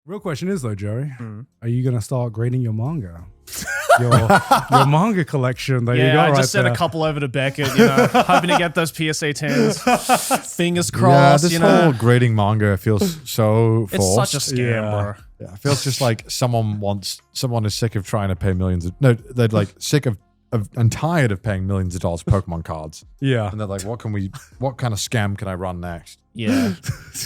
Real question is though, Joey, are you gonna start grading your manga? your manga collection that you got I right just sent there. a couple over to Beckett, hoping to get those PSA 10s. Fingers Yeah, crossed, this whole grading manga feels so forced. It's such a scam, bro. Yeah, it feels just like someone is sick of trying to pay they're like sick of and tired of paying millions of dollars for Pokemon cards. Yeah. And they're like, what kind of scam can I run next? Yeah.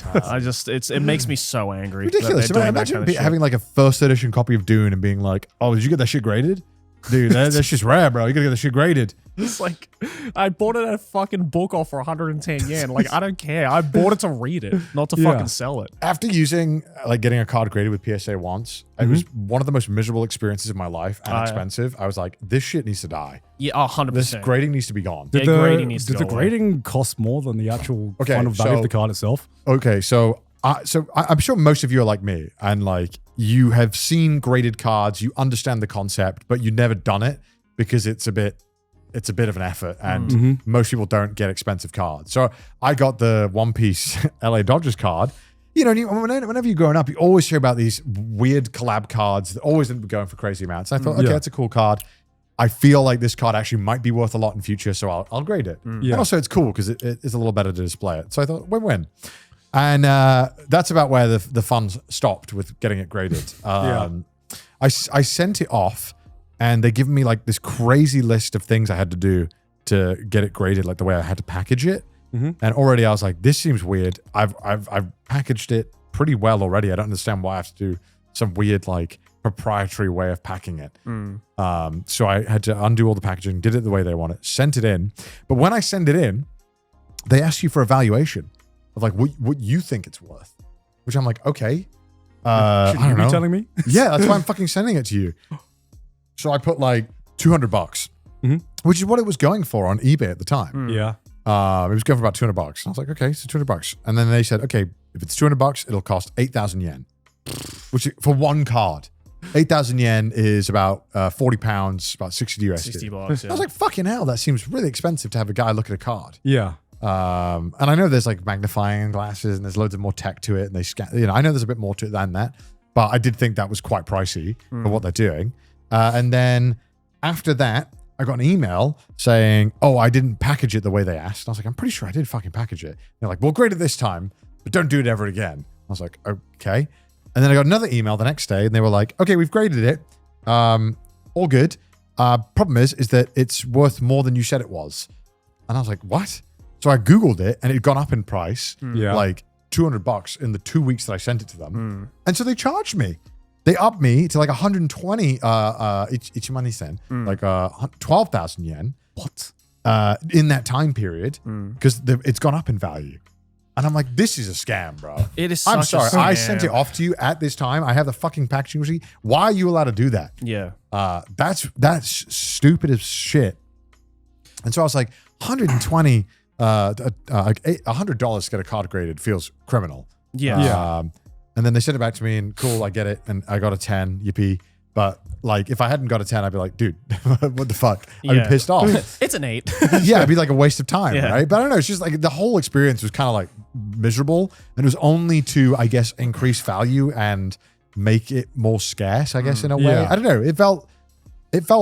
It makes me so angry. Ridiculous. Imagine having like a first edition copy of Dune and being like, oh, did you get that shit graded? Dude, that's just rare, bro. You gotta get that shit graded. It's like, I bought it at a fucking book off for 110 yen. Like, I don't care. I bought it to read it, not to fucking sell it. After using, getting a card graded with PSA once, it was one of the most miserable experiences of my life and expensive. I was like, this shit needs to die. Yeah, 100%. This grading needs to be gone. Did grading the grading cost more than the actual final value of the card itself? Okay, so I'm sure most of you are like me, and like you have seen graded cards, you understand the concept, but you've never done it because it's a bit of an effort, and most people don't get expensive cards. So I got the One Piece LA Dodgers card. Whenever you're growing up, you always hear about these weird collab cards that always end up going for crazy amounts. And I thought, okay, that's a cool card. I feel like this card actually might be worth a lot in future, so I'll grade it. And also it's cool because it is a little better to display it. So I thought, win-win. And that's about where the fun stopped with getting it graded. I sent it off, and they give me like this crazy list of things I had to do to get it graded, like the way I had to package it. And already I was like, this seems weird. I've packaged it pretty well already. I don't understand why I have to do some weird like proprietary way of packing it. So I had to undo all the packaging, did it the way they want it, sent it in. But when I send it in, they ask you for a valuation of like what you think it's worth, which I'm like, okay. Should you be telling me? Yeah, that's why I'm fucking sending it to you. So I put like $200, which is what it was going for on eBay at the time. Yeah. It was going for about $200. And I was like, okay, so $200. And then they said, okay, if it's $200, it'll cost 8,000 yen, which for one card. 8,000 yen is about 40 pounds, about 60 USD. 60 bucks, yeah. I was like, fucking hell, that seems really expensive to have a guy look at a card. Yeah. And I know there's like magnifying glasses and there's loads of more tech to it, and they scan, I know there's a bit more to it than that, but I did think that was quite pricey for what they're doing. And then after that, I got an email saying, oh, I didn't package it the way they asked. And I was like, I'm pretty sure I did fucking package it. They're like, we'll grade it this time, but don't do it ever again. I was like, okay. And then I got another email the next day, and they were like, okay, we've graded it. All good. Problem is that it's worth more than you said it was. And I was like, what? So I Googled it, and it had gone up in price, like $200 in the 2 weeks that I sent it to them. And so they charged me. They upped me to like 120 ichiman-sen, like 12,000 yen. What? In that time period, because it's gone up in value. And I'm like, this is a scam, bro. It is I'm such a sorry. scam. I sent it off to you at this time. I have the fucking packaging receipt. Why are you allowed to do that? Yeah. That's stupid as shit. And so I was like, 120, like $100 to get a card graded feels criminal. Yeah. And then they sent it back to me, and cool, I get it. And I got a 10, yippee. But like, if I hadn't got a 10, I'd be like, dude, what the fuck? I'd be pissed off. It's an 8. Yeah, it'd be like a waste of time, right? But I don't know. It's just like the whole experience was kind of like miserable. And it was only to, I guess, increase value and make it more scarce, I guess, in a way. Yeah. I don't know. It felt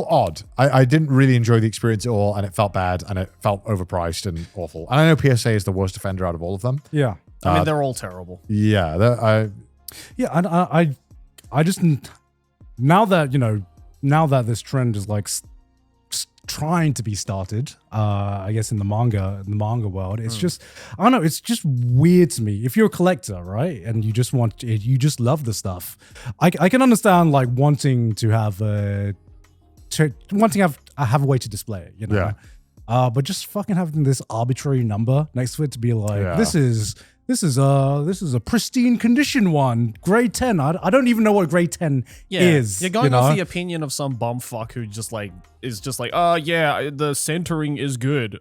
odd. I didn't really enjoy the experience at all, and it felt bad, and it felt overpriced and awful. And I know PSA is the worst offender out of all of them. Yeah. I mean, they're all terrible. Yeah. And I just, now that this trend is like trying to be started, I guess in the manga world, it's just, I don't know, it's just weird to me. If you're a collector, right, and you just love the stuff, I can understand like wanting to have a way to display it, Yeah. But just fucking having this arbitrary number next to it to be like, this is a pristine condition one, grade 10. I don't even know what grade 10 is. You're going off the opinion of some bumfuck who is just like, oh yeah, the centering is good.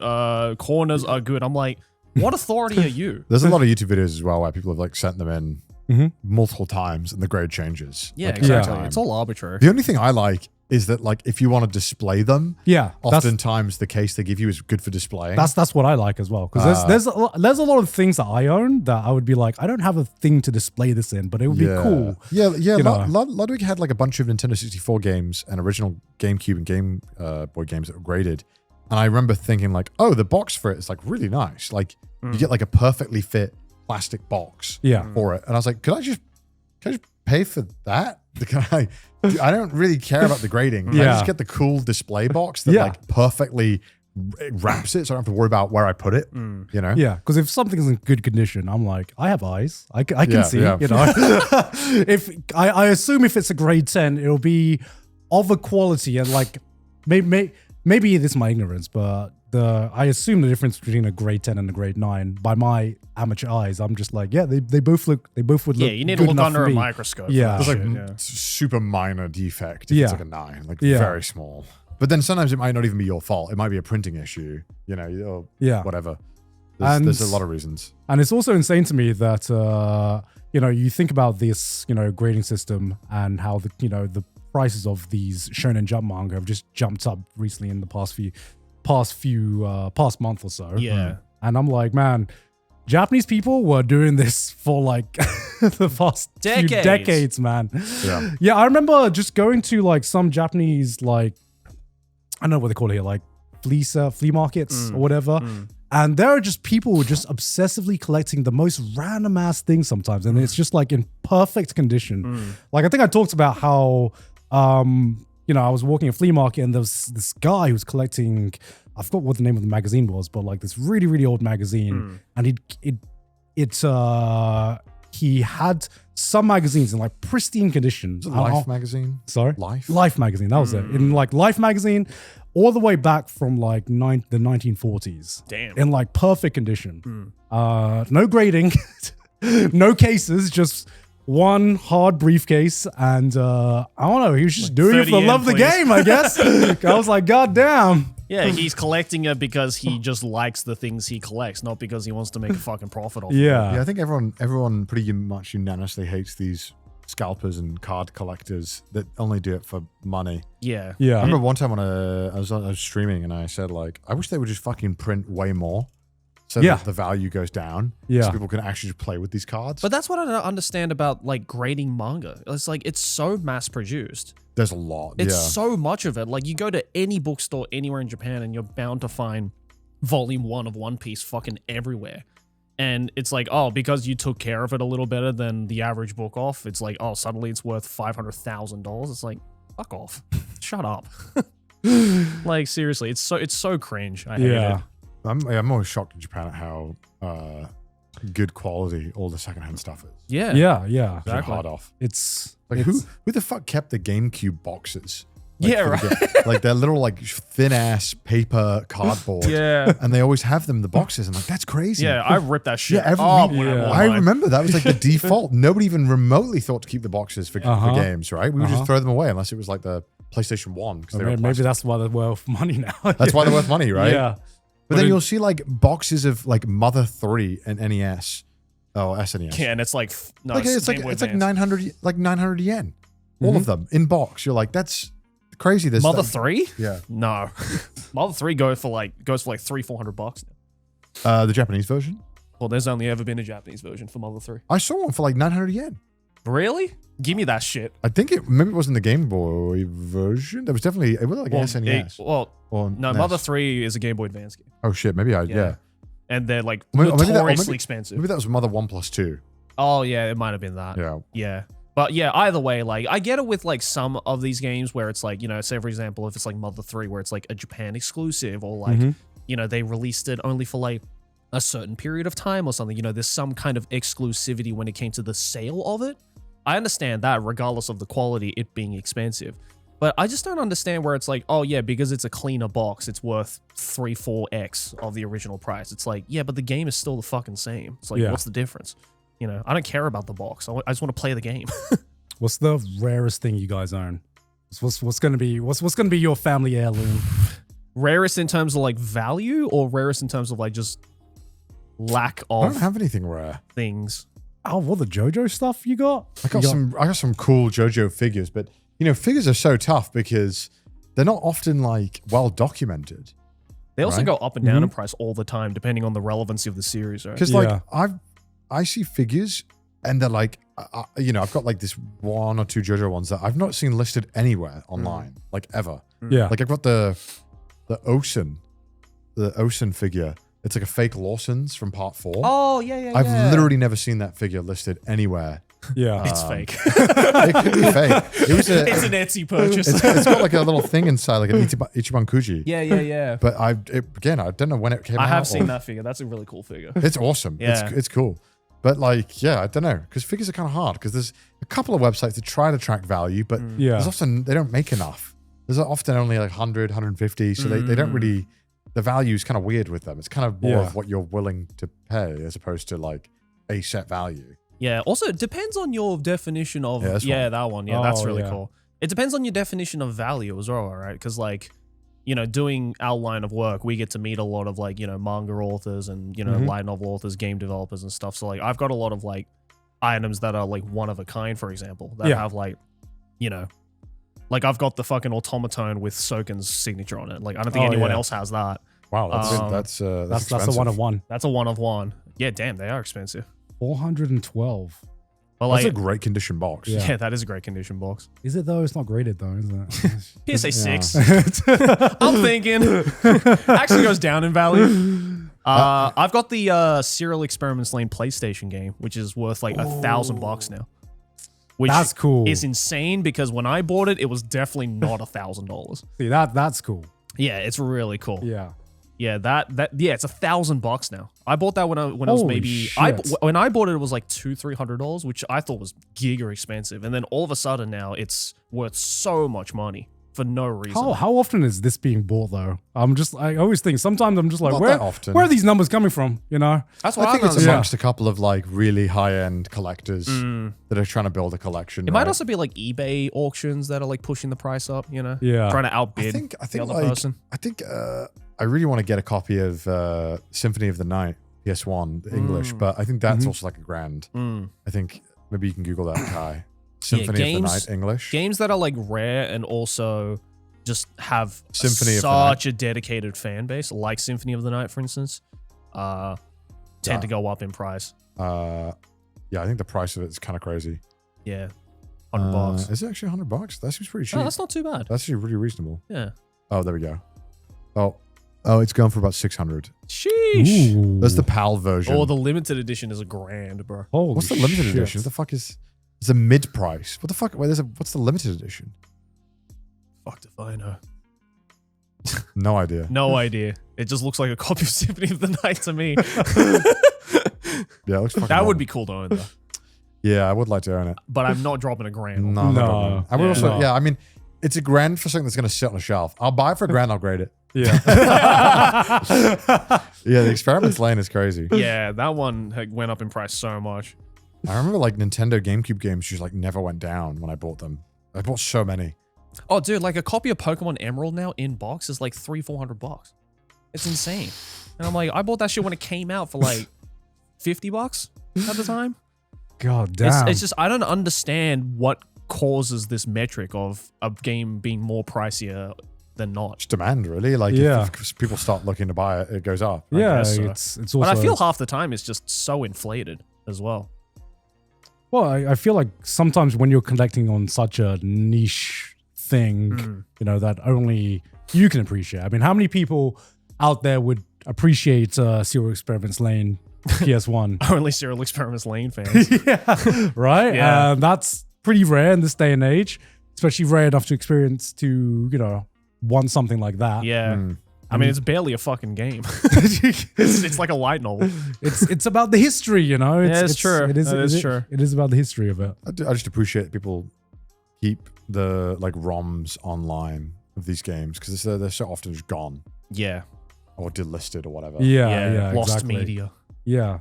Corners are good. I'm like, what authority are you? There's a lot of YouTube videos as well where people have like sent them in multiple times and the grade changes. Yeah, like, exactly. It's all arbitrary. The only thing I like is that like if you want to display them, Yeah, oftentimes the case they give you is good for displaying. that's what I like as well. Because there's a lot of things that I own that I would be like, I don't have a thing to display this in, but it would be cool. Yeah. you know. Ludwig had like a bunch of Nintendo 64 games and original GameCube and Game Boy games that were graded. And I remember thinking like, oh, the box for it is like really nice. Like you get like a perfectly fit plastic box for it. And I was like, can I just pay for that? I don't really care about the grading. I just get the cool display box that like perfectly wraps it, so I don't have to worry about where I put it. You know? Yeah, because if something's in good condition, I'm like, I have eyes. I can see. Yeah. You know, if I assume if it's a grade 10, it'll be of a quality and like maybe this is my ignorance, but I assume the difference between a grade 10 and a grade 9 by my amateur eyes. I'm just like, yeah, they both would look. Yeah, you need to look under a microscope. Yeah, it's like super minor defect. It's like a 9, like very small. But then sometimes it might not even be your fault. It might be a printing issue. You know, or whatever. There's a lot of reasons. And it's also insane to me that you think about this grading system and how the prices of these Shonen Jump manga have just jumped up recently in the past month or so. Yeah. And I'm like, man, Japanese people were doing this for like the past few decades, man. Yeah, I remember just going to like some Japanese, like, I don't know what they call it here, like flea markets or whatever. And there are just people who are just obsessively collecting the most random ass things sometimes. And it's just like in perfect condition. Like I think I talked about how I was walking a flea market and there was this guy who was collecting, I forgot what the name of the magazine was, but like this really, really old magazine. And he had some magazines in like pristine condition. Life magazine? Sorry? Life magazine, that was it. In like Life magazine, all the way back from like the 1940s. Damn. In like perfect condition. No grading, no cases, just one hard briefcase, and I don't know, he was just doing it for the love of the game, I guess. I was like, God damn. Yeah, he's collecting it because he just likes the things he collects, not because he wants to make a fucking profit off it. Yeah, I think everyone pretty much unanimously hates these scalpers and card collectors that only do it for money. Yeah. Yeah. I remember one time when I was streaming and I said like, I wish they would just fucking print way more. So that the value goes down. Yeah. So people can actually just play with these cards. But that's what I don't understand about like grading manga. It's like it's so mass produced. There's a lot. It's so much of it. Like you go to any bookstore anywhere in Japan and you're bound to find volume 1 of One Piece fucking everywhere. And it's like, oh, because you took care of it a little better than the average book off, it's like, oh, suddenly it's worth $500,000. It's like, fuck off. Shut up. Like seriously, it's so cringe. I hate it. I'm always shocked in Japan at how good quality all the secondhand stuff is. Yeah. Yeah. Exactly. Hard off. It's like who the fuck kept the GameCube boxes? Like, yeah, right. Like they're little like thin ass paper cardboard. Yeah. And they always have them in the boxes. And like that's crazy. Yeah, I ripped that shit. Yeah, I remember that was like the default. Nobody even remotely thought to keep the boxes for games, right? We would just throw them away unless it was like the PlayStation 1. Maybe that's why they're worth money now. That's why they're worth money, right? Yeah. But then you'll see like boxes of like Mother 3 and NES. Oh, SNES. Yeah, and it's like it's like 900 yen. All of them in box. You're like, that's crazy. This Mother 3? Yeah. No. Mother 3 goes for like $300-$400 now. The Japanese version? Well, there's only ever been a Japanese version for Mother 3. I saw one for like 900 yen. Really? Give me that shit. I think maybe it wasn't the Game Boy version. There was definitely it was like an SNES. No, NES. Mother 3 is a Game Boy Advance game. Oh shit, maybe yeah. And they're like maybe notoriously expensive. Maybe that was Mother 1+2. Oh yeah, it might have been that. Yeah. But yeah, either way, like I get it with like some of these games where it's like, say for example, if it's like Mother 3 where it's like a Japan exclusive or like, they released it only for like a certain period of time or something, there's some kind of exclusivity when it came to the sale of it. I understand that regardless of the quality, it being expensive. But I just don't understand where it's like, oh yeah, because it's a cleaner box, it's worth 3-4x of the original price. It's like, yeah, but the game is still the fucking same. It's like, what's the difference? I don't care about the box. I just want to play the game. What's the rarest thing you guys own? What's gonna be your family heirloom? Rarest in terms of like value, or rarest in terms of like just lack of? I don't have anything rare. Things. Oh, what the JoJo stuff you got? I got some cool JoJo figures, but figures are so tough because they're not often like well documented. They also go up and down in price all the time, depending on the relevancy of the series, right? Because like I see figures and they're like, I've got like this 1 or 2 JoJo ones that I've not seen listed anywhere online, like ever. Yeah. Like I've got the Ocean figure. It's like a fake Lawson's from part 4. Oh, yeah. I've literally never seen that figure listed anywhere. Yeah. It's fake. It could be fake. It's an Etsy purchase. It's got like a little thing inside, like an Ichiban Kuji. Yeah. But I don't know when it came out. I have seen that figure. That's a really cool figure. It's awesome. Yeah. It's cool. But like, I don't know, because figures are kind of hard because there's a couple of websites that try to track value, but there's often they don't make enough. There's often only like 100, 150, so they don't really. The value is kind of weird with them. It's kind of more of what you're willing to pay as opposed to like a set value. Yeah. Also, it depends on your definition of that one. Yeah, Oh, that's really cool. It depends on your definition of value as well, right? Because like, doing our line of work, we get to meet a lot of like, manga authors and, light novel authors, game developers and stuff. So like, I've got a lot of like items that are like one of a kind, for example, that have like, like I've got the fucking automaton with Soken's signature on it. Like I don't think anyone else has that. Wow, that's a 1 of 1. That's a 1 of 1. Yeah, damn, they are expensive. 412. But like, that's a great condition box. Yeah, that is a great condition box. Is it though? It's not graded though, is it? PSA 6. I'm thinking. Actually goes down in value. I've got the Serial Experiments Lane PlayStation game, which is worth like $1,000 now. Which that's cool. Is insane because when I bought it, it was definitely not $1,000. See, that's cool. Yeah, it's really cool. Yeah. Yeah, it's $1,000 now. I bought that when I was maybe shit. when I bought it was like $200-300, which I thought was giga expensive. And then all of a sudden now it's worth so much money for no reason. How often is this being bought though? I always think sometimes I'm just like, Not that often. Where are these numbers coming from? That's what I think it's understand. amongst a couple of like really high-end collectors that are trying to build a collection. It might also be like eBay auctions that are like pushing the price up, Yeah. trying to outbid I think the other person. I think I really want to get a copy of Symphony of the Night PS1 English, but I think that's also like $1,000. I think maybe you can Google that, Kai. Symphony of the Night English. Games that are like rare and also just have Symphony a dedicated fan base, like Symphony of the Night, for instance, tend to go up in price. I think the price of it is kind of crazy. Yeah, $100. Is it actually $100? That seems pretty cheap. No, that's not too bad. That's actually really reasonable. Yeah. Oh, there we go. Oh, it's going for about 600. Sheesh. Ooh. That's the PAL version. Oh, the limited edition is $1,000, bro. Holy What's the limited shit. edition? What the fuck is? It's a mid price. What the fuck? Wait, what's the limited edition? Fuck if I know. No idea. No idea. It just looks like a copy of Symphony of the Night to me. Yeah, it looks fucking That would awesome. be cool to own, though. Yeah, I would like to own it. But I'm not dropping $1,000. No. I would also, No. I mean, it's $1,000 for something that's going to sit on a shelf. I'll buy it for $1,000. I'll grade it. Yeah. Yeah, the Experiments Lane is crazy. Yeah, that one went up in price so much. I remember like Nintendo GameCube games just like never went down when I bought them. I bought so many. Oh, dude, like a copy of Pokemon Emerald now in box is like $300-400. It's insane. And I'm like, I bought that shit when it came out for like $50 at the time. God damn. It's just, I don't understand what causes this metric of a game being more pricier than not. It's demand, really. Like, if people start looking to buy it, it goes up. Yeah, guess so. it's also. But I feel half the time it's just so inflated as well. Well, I feel like sometimes when you're collecting on such a niche thing, that only you can appreciate. I mean, how many people out there would appreciate Serial Experiments Lane PS1? Only Serial Experiments Lane fans. Yeah, right? Yeah. That's pretty rare in this day and age, especially rare enough to experience to, want something like that. Yeah. I mean, it's barely a fucking game. it's like a light novel. It's about the history, It's true. It is true. It is about the history of it. I just appreciate people keep the like ROMs online of these games because they're so often just gone Yeah. or delisted or whatever. Yeah, Lost exactly. media. Yeah.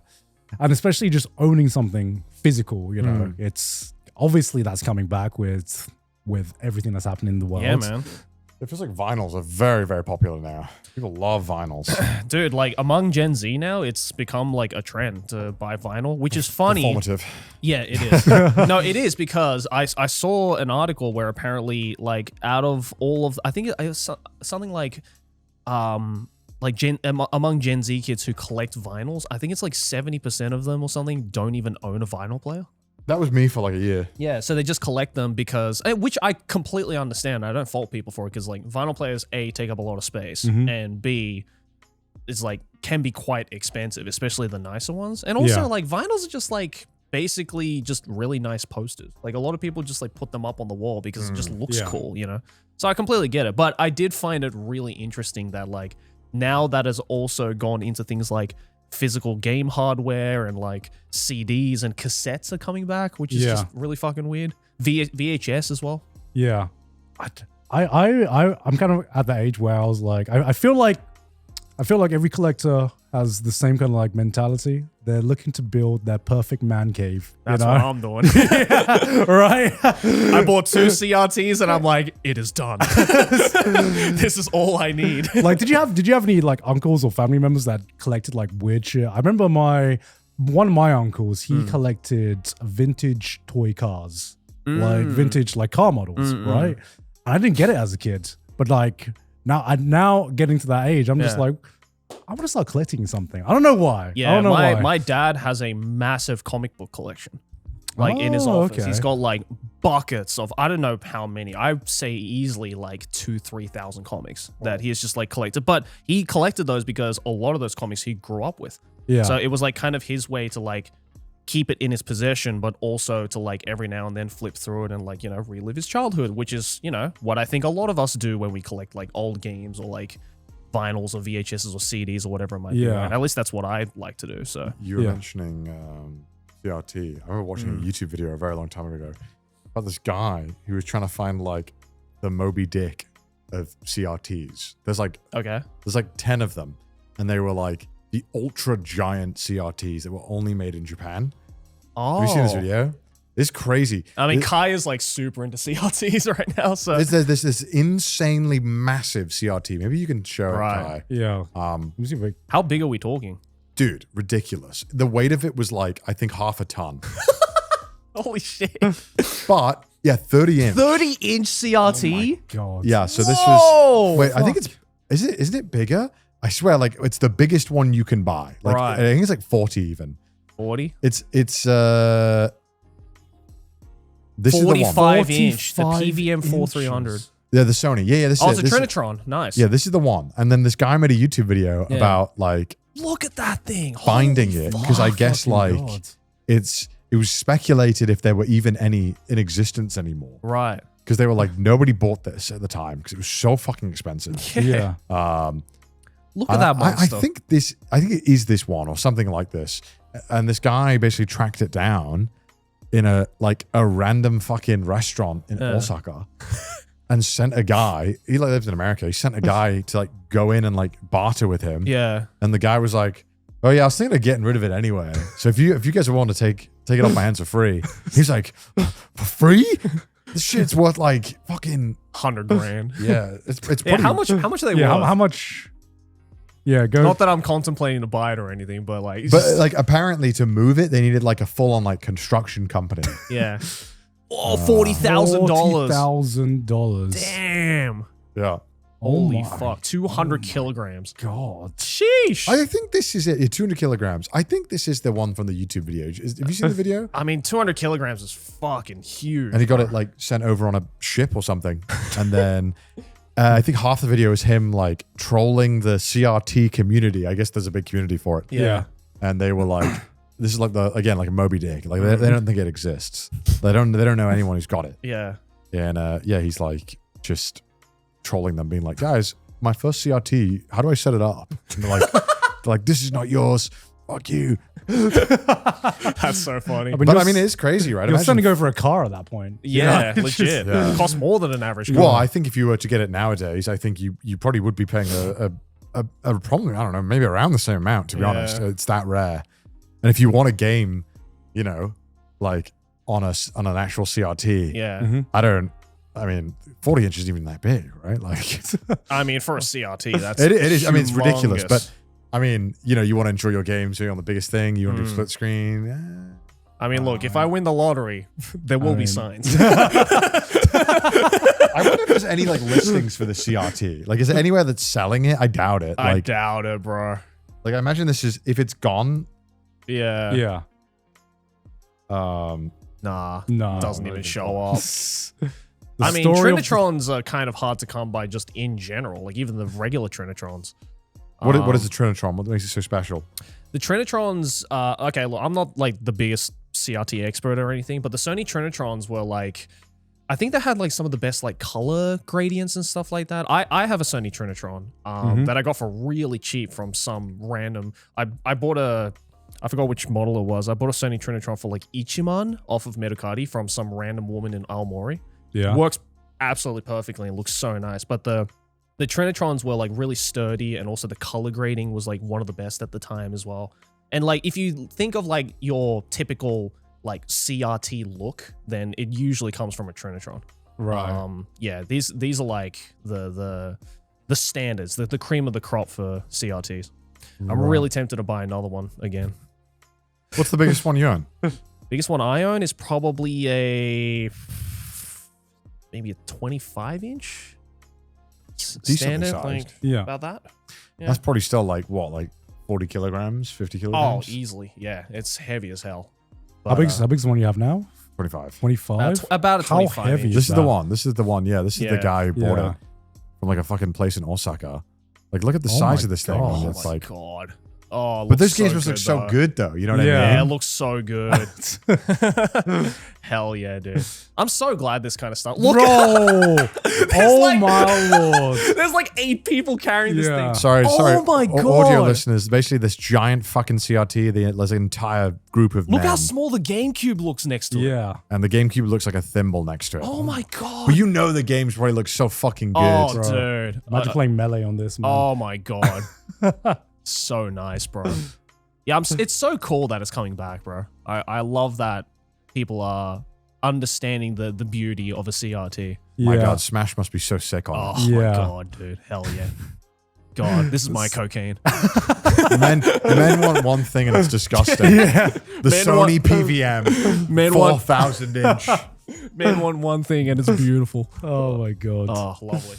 And especially just owning something physical, it's obviously that's coming back with everything that's happening in the world. Yeah, man. It feels like vinyls are very, very popular now. People love vinyls. Dude, like among Gen Z now, it's become like a trend to buy vinyl, which is funny. Performative. Yeah, it is. No, it is because I saw an article where apparently like out of all of, I think it was something like among Gen Z kids who collect vinyls, I think it's like 70% of them or something don't even own a vinyl player. That was me for like a year. Yeah, so they just collect them because, which I completely understand. I don't fault people for it because like vinyl players, A, take up a lot of space, and B, is like can be quite expensive, especially the nicer ones. And also like vinyls are just like basically just really nice posters. Like a lot of people just like put them up on the wall because it just looks cool, you know? So I completely get it. But I did find it really interesting that like now that has also gone into things like physical game hardware and like CDs and cassettes are coming back, which is just really fucking weird. VHS as well. Yeah. I'm kind of at the age where I was like, I feel like every collector has the same kind of like mentality. They're looking to build their perfect man cave. That's what I'm doing. Right? I bought 2 CRTs and I'm like, it is done. This is all I need. Like, did you have any like uncles or family members that collected like weird shit? I remember one of my uncles, he collected vintage toy cars, like vintage like car models, right? And I didn't get it as a kid, but like now getting to that age, I'm just like, I want to start collecting something. I don't know why. Yeah, I don't know why. My dad has a massive comic book collection. Like in his office. Okay. He's got like buckets of, I don't know how many. I'd say easily like 2,000-3,000 comics that he has just like collected. But he collected those because a lot of those comics he grew up with. Yeah. So it was like kind of his way to like keep it in his possession, but also to like every now and then flip through it and like, you know, relive his childhood, which is, you know, what I think a lot of us do when we collect like old games or like vinyls or VHSs or CDs or whatever it might be. Right? At least that's what I like to do. So you were mentioning CRT. I remember watching a YouTube video a very long time ago about this guy who was trying to find like the Moby Dick of CRTs. There's like 10 of them, and they were like the ultra giant CRTs that were only made in Japan. Oh, have you seen this video? It's crazy. I mean, Kai is like super into CRTs right now. So there's this insanely massive CRT. Maybe you can show it, Kai. Yeah. How big are we talking? Dude, ridiculous. The weight of it was like, I think, half a ton. Holy shit. But yeah, 30 inch. 30-inch CRT? Oh my God. Yeah, so this was, wait, I think isn't it bigger? I swear, like it's the biggest one you can buy. Like, I think it's like 40 even. 40? It's this 45 is inch, the PVM 4300. Yeah, the Sony. Yeah, this is it's a Trinitron. Nice. Yeah, this is the one. And then this guy made a YouTube video about like, look at that thing. Finding it, because I guess like it was speculated if there were even any in existence anymore. Right. Because they were like, nobody bought this at the time because it was so fucking expensive. Yeah. Look at that monster. I think it is this one or something like this. And this guy basically tracked it down in a random fucking restaurant in Osaka and sent a guy, he lives in America, he sent a guy to like go in and like barter with him. Yeah. And the guy was like, oh yeah, I was thinking of getting rid of it anyway. So if you guys want to take it off my hands for free. He's like, for free? This shit's worth like fucking 100 grand. Yeah. It's pretty. How much are they worth? How much? Yeah, go. Not that I'm contemplating to buy it or anything, but like... But like apparently to move it, they needed like a full-on like construction company. Yeah. Oh, $40,000. $40,000. Damn. Yeah. Holy fuck. 200 kilograms. God. Sheesh. I think this is it. 200 kilograms. I think this is the one from the YouTube video. Have you seen the video? I mean, 200 kilograms is fucking huge. And he got it like sent over on a ship or something. And then... I think half the video is him like trolling the CRT community. I guess there's a big community for it. Yeah. And they were like, this is like like a Moby Dick. Like they don't think it exists. They don't know anyone who's got it. Yeah. And he's like just trolling them, being like, guys, my first CRT, how do I set it up? And they're like, this is not yours. Fuck you. That's so funny. I mean, it's crazy, right? You're starting to go for a car at that point. Yeah, legit. It costs more than an average car. Well, I think if you were to get it nowadays, I think you probably would be paying a probably, I don't know, maybe around the same amount, to be honest. It's that rare. And if you want a game, you know, like on an actual CRT, I mean, 40 inches isn't even that big, right? Like, I mean, for a CRT, that's it is. I mean, it's ridiculous, humongous. but I mean, you know, you want to enjoy your games, so you're on the biggest thing. You want to do split screen. I mean, look, if I win the lottery, there will be signs. I wonder if there's any like listings for the CRT. Like, is there anywhere that's selling it? I doubt it. I Like, doubt it, bro. like I imagine this is if it's gone. Yeah. Yeah. Nah. No. Doesn't even show up. The I mean, story of- Trinitrons are kind of hard to come by just in general, like even the regular Trinitrons. What is the Trinitron? What makes it so special? The Trinitrons, okay, look, I'm not like the biggest CRT expert or anything, but the Sony Trinitrons were like, I think they had like some of the best like color gradients and stuff like that. I have a Sony Trinitron that I got for really cheap from some random, I bought I forgot which model it was. I bought a Sony Trinitron for like Ichiman off of Medukati from some random woman in Aomori. Yeah. Works absolutely perfectly and looks so nice. But the Trinitrons were like really sturdy, and also the color grading was like one of the best at the time as well. And like if you think of like your typical like CRT look, then it usually comes from a Trinitron. Right. Yeah, these are like the standards, the cream of the crop for CRTs. I'm really tempted to buy another one again. What's the biggest one you own? Biggest one I own is probably maybe a 25-inch. Decently Standard, sized. like Yeah. about that. Yeah. That's probably still like what, like 40 kilograms, 50 Oh, kilograms? easily. Yeah, it's heavy as hell. How But, big's the one you have now? 25. 25? about a How 25 heavy inch. This is that? the one. This is the one. Yeah, this is the Yeah. guy who bought Yeah. it from like a fucking place in Osaka. Like, look at the Oh size my of this thing. God. Oh It's my like, god. Oh, but those looks games so must look good, so though. good, though. You know what Yeah. I Yeah, it mean? looks so good. Hell yeah, dude. I'm so glad this kind of stuff. Look, Bro! Oh like- my lord. there's like 8 people carrying this Yeah. thing. Sorry. Oh my Audio God. listeners, basically this giant fucking CRT, there's an entire group of Look men. how small the GameCube looks next to it. Yeah. And the GameCube looks like a thimble next to it. Oh my god. But you know the games probably look so fucking good. Oh, bro. dude. Imagine playing Melee on this, man. Oh my god. So nice, bro. Yeah, it's so cool that it's coming back, bro. I love that people are understanding the beauty of a CRT. My Yeah. God, Smash must be so sick on Oh it. my Yeah. god, dude. Hell yeah. God, this is my cocaine. Men want one thing and it's disgusting. Yeah. The Men Sony want- PVM Men want 4,000 inch. men want one thing and it's beautiful. Oh my god. Oh, lovely.